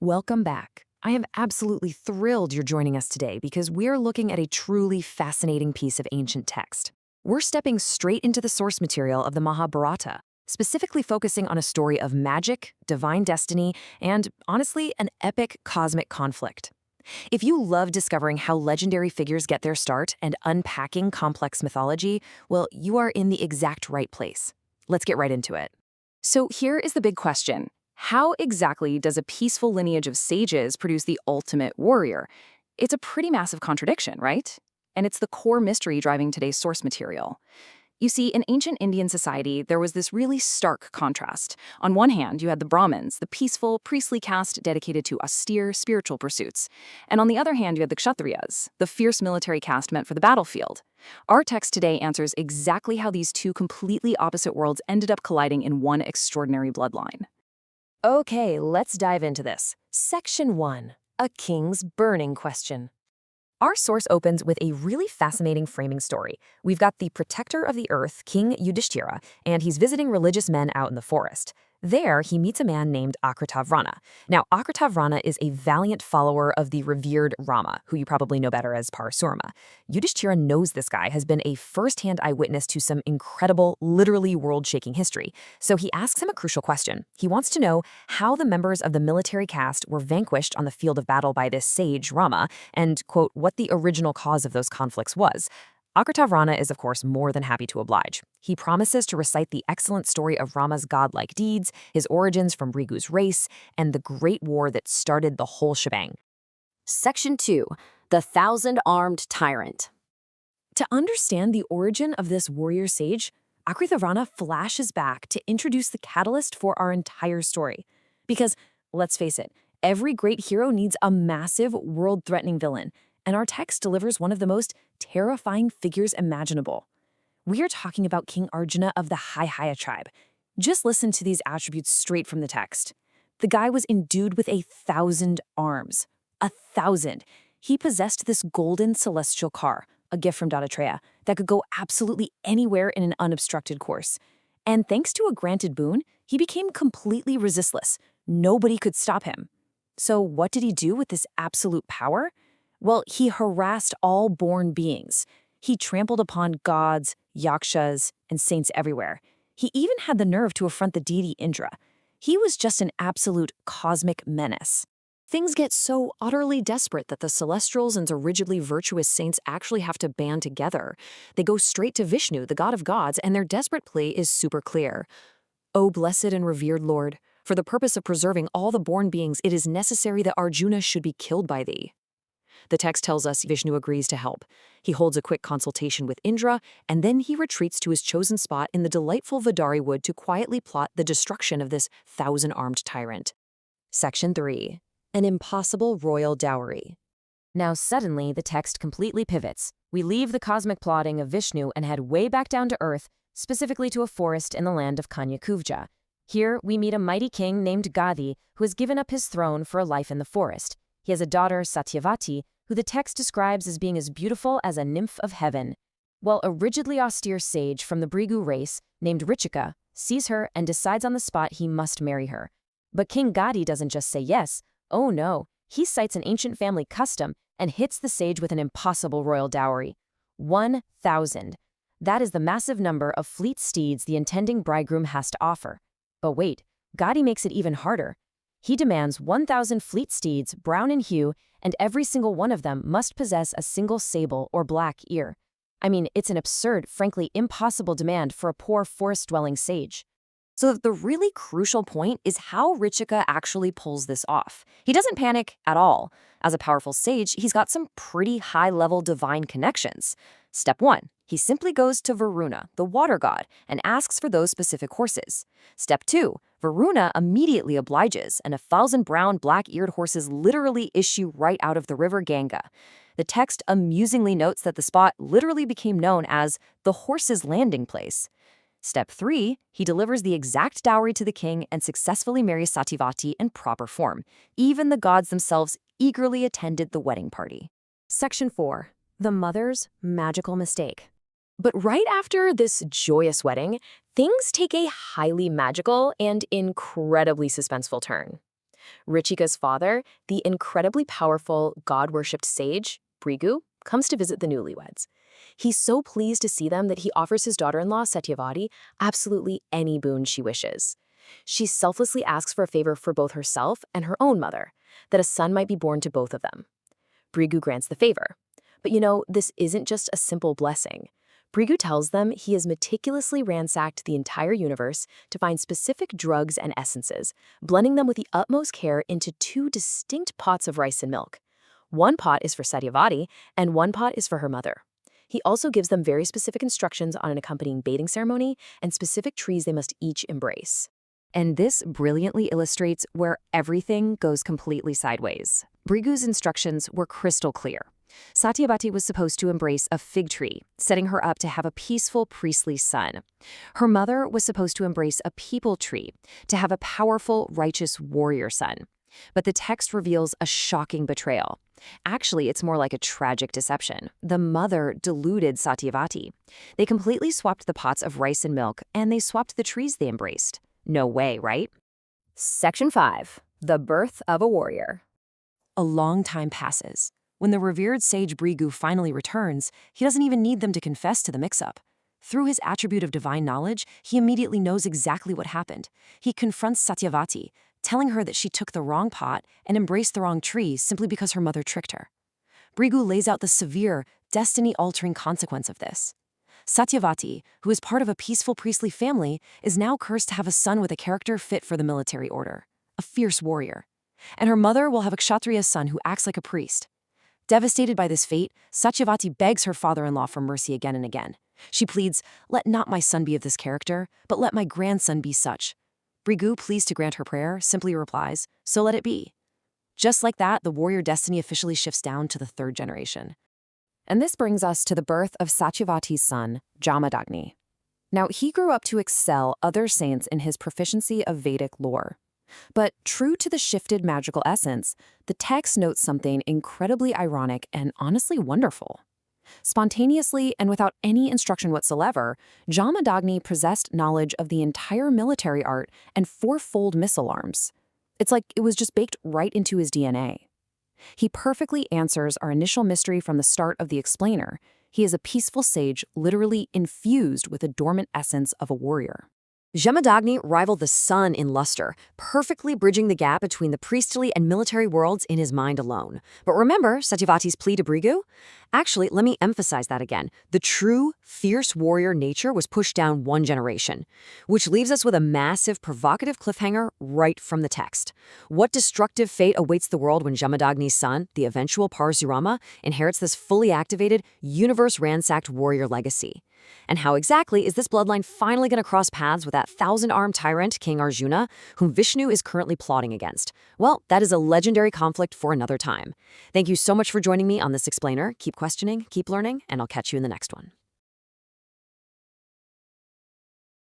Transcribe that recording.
Welcome back. I am absolutely thrilled you're joining us today because we're looking at a truly fascinating piece of ancient text. We're stepping straight into the source material of the Mahabharata, specifically focusing on a story of magic, divine destiny, and, honestly, an epic cosmic conflict. If you love discovering how legendary figures get their start and unpacking complex mythology, well, you are in the exact right place. Let's get right into it. So here is the big question. How exactly does a peaceful lineage of sages produce the ultimate warrior? It's a pretty massive contradiction, right? And it's the core mystery driving today's source material. You see, in ancient Indian society, there was this really stark contrast. On one hand, you had the Brahmins, the peaceful, priestly caste dedicated to austere spiritual pursuits. And on the other hand, you had the Kshatriyas, the fierce military caste meant for the battlefield. Our text today answers exactly how these two completely opposite worlds ended up colliding in one extraordinary bloodline. Okay, let's dive into this. Section 1. A king's burning question. Our source opens with a really fascinating framing story. We've got the protector of the earth, King Yudhishthira, and he's visiting religious men out in the forest. There, he meets a man named Akritavrana. Now, Akritavrana is a valiant follower of the revered Rama, who you probably know better as Parasurama. Yudhishthira knows this guy has been a first-hand eyewitness to some incredible, literally world-shaking history. So he asks him a crucial question. He wants to know how the members of the military caste were vanquished on the field of battle by this sage, Rama, and, quote, what the original cause of those conflicts was. Akritavrana is, of course, more than happy to oblige. He promises to recite the excellent story of Rama's godlike deeds, his origins from Bhrigu's race, and the great war that started the whole shebang. Section 2. The Thousand-Armed Tyrant. To understand the origin of this warrior sage, Akritavrana flashes back to introduce the catalyst for our entire story. Because, let's face it, every great hero needs a massive, world-threatening villain, and our text delivers one of the most terrifying figures imaginable. We are talking about King Arjuna of the Haihaya tribe. Just listen to these attributes straight from the text. The guy was endued with 1,000 arms. 1,000. He possessed this golden celestial car, a gift from Dattatreya, that could go absolutely anywhere in an unobstructed course. And thanks to a granted boon, he became completely resistless. Nobody could stop him. So what did he do with this absolute power? Well, he harassed all born beings. He trampled upon gods, yakshas, and saints everywhere. He even had the nerve to affront the deity Indra. He was just an absolute cosmic menace. Things get so utterly desperate that the celestials and the rigidly virtuous saints actually have to band together. They go straight to Vishnu, the god of gods, and their desperate plea is super clear. O blessed and revered Lord, for the purpose of preserving all the born beings, it is necessary that Arjuna should be killed by thee. The text tells us Vishnu agrees to help. He holds a quick consultation with Indra, and then he retreats to his chosen spot in the delightful Vadari wood to quietly plot the destruction of this 1,000-armed tyrant. Section 3. An impossible royal dowry. Now suddenly, the text completely pivots. We leave the cosmic plotting of Vishnu and head way back down to earth, specifically to a forest in the land of Kanyakuvja. Here, we meet a mighty king named Gadhi, who has given up his throne for a life in the forest. He has a daughter, Satyavati, who the text describes as being as beautiful as a nymph of heaven. Well, a rigidly austere sage from the Bhrigu race, named Richika, sees her and decides on the spot he must marry her. But King Gadhi doesn't just say yes. Oh no, he cites an ancient family custom and hits the sage with an impossible royal dowry. 1,000. That is the massive number of fleet steeds the intending bridegroom has to offer. But wait, Gadhi makes it even harder. He demands 1,000 fleet steeds, brown in hue, and every single one of them must possess a single sable or black ear. I mean, it's an absurd, frankly impossible demand for a poor forest-dwelling sage. So the really crucial point is how Richika actually pulls this off. He doesn't panic at all. As a powerful sage, he's got some pretty high-level divine connections. Step 1. He simply goes to Varuna, the water god, and asks for those specific horses. Step 2. Varuna immediately obliges, and 1,000 brown black-eared horses literally issue right out of the river Ganga. The text amusingly notes that the spot literally became known as the horse's landing place. Step 3, he delivers the exact dowry to the king and successfully marries Satyavati in proper form. Even the gods themselves eagerly attended the wedding party. Section 4. The mother's magical mistake. But right after this joyous wedding, things take a highly magical and incredibly suspenseful turn. Richika's father, the incredibly powerful, god-worshipped sage, Bhrigu, comes to visit the newlyweds. He's so pleased to see them that he offers his daughter-in-law, Satyavati, absolutely any boon she wishes. She selflessly asks for a favor for both herself and her own mother, that a son might be born to both of them. Bhrigu grants the favor. But this isn't just a simple blessing. Bhrigu tells them he has meticulously ransacked the entire universe to find specific drugs and essences, blending them with the utmost care into 2 distinct pots of rice and milk. One pot is for Satyavati, and one pot is for her mother. He also gives them very specific instructions on an accompanying bathing ceremony and specific trees they must each embrace. And this brilliantly illustrates where everything goes completely sideways. Bhrigu's instructions were crystal clear. Satyavati was supposed to embrace a fig tree, setting her up to have a peaceful priestly son. Her mother was supposed to embrace a peepal tree, to have a powerful, righteous warrior son. But the text reveals a shocking betrayal. Actually, it's more like a tragic deception. The mother deluded Satyavati. They completely swapped the pots of rice and milk, and they swapped the trees they embraced. No way, right? Section 5. The Birth of a Warrior. A long time passes. When the revered sage Bhrigu finally returns, he doesn't even need them to confess to the mix-up. Through his attribute of divine knowledge, he immediately knows exactly what happened. He confronts Satyavati, telling her that she took the wrong pot and embraced the wrong tree simply because her mother tricked her. Bhrigu lays out the severe, destiny-altering consequence of this. Satyavati, who is part of a peaceful priestly family, is now cursed to have a son with a character fit for the military order, a fierce warrior. And her mother will have a Kshatriya son who acts like a priest. Devastated by this fate, Satyavati begs her father-in-law for mercy again and again. She pleads, "Let not my son be of this character, but let my grandson be such." Bhrigu, pleased to grant her prayer, simply replies, "So let it be." Just like that, the warrior destiny officially shifts down to the 3rd generation. And this brings us to the birth of Satyavati's son, Jamadagni. Now, he grew up to excel other saints in his proficiency of Vedic lore. But true to the shifted magical essence, the text notes something incredibly ironic and honestly wonderful. Spontaneously and without any instruction whatsoever, Jamadagni possessed knowledge of the entire military art and 4-fold missile arms. It's like it was just baked right into his DNA. He perfectly answers our initial mystery from the start of the explainer. He is a peaceful sage, literally infused with the dormant essence of a warrior. Jamadagni rivaled the sun in luster, perfectly bridging the gap between the priestly and military worlds in his mind alone. But remember Satyavati's plea to Bhrigu? Actually, let me emphasize that again. The true, fierce warrior nature was pushed down 1 generation, which leaves us with a massive, provocative cliffhanger right from the text. What destructive fate awaits the world when Jamadagni's son, the eventual Parasurama, inherits this fully activated, universe-ransacked warrior legacy? And how exactly is this bloodline finally going to cross paths with that 1,000-armed tyrant, King Arjuna, whom Vishnu is currently plotting against? Well, that is a legendary conflict for another time. Thank you so much for joining me on this explainer. Keep questioning, keep learning, and I'll catch you in the next one.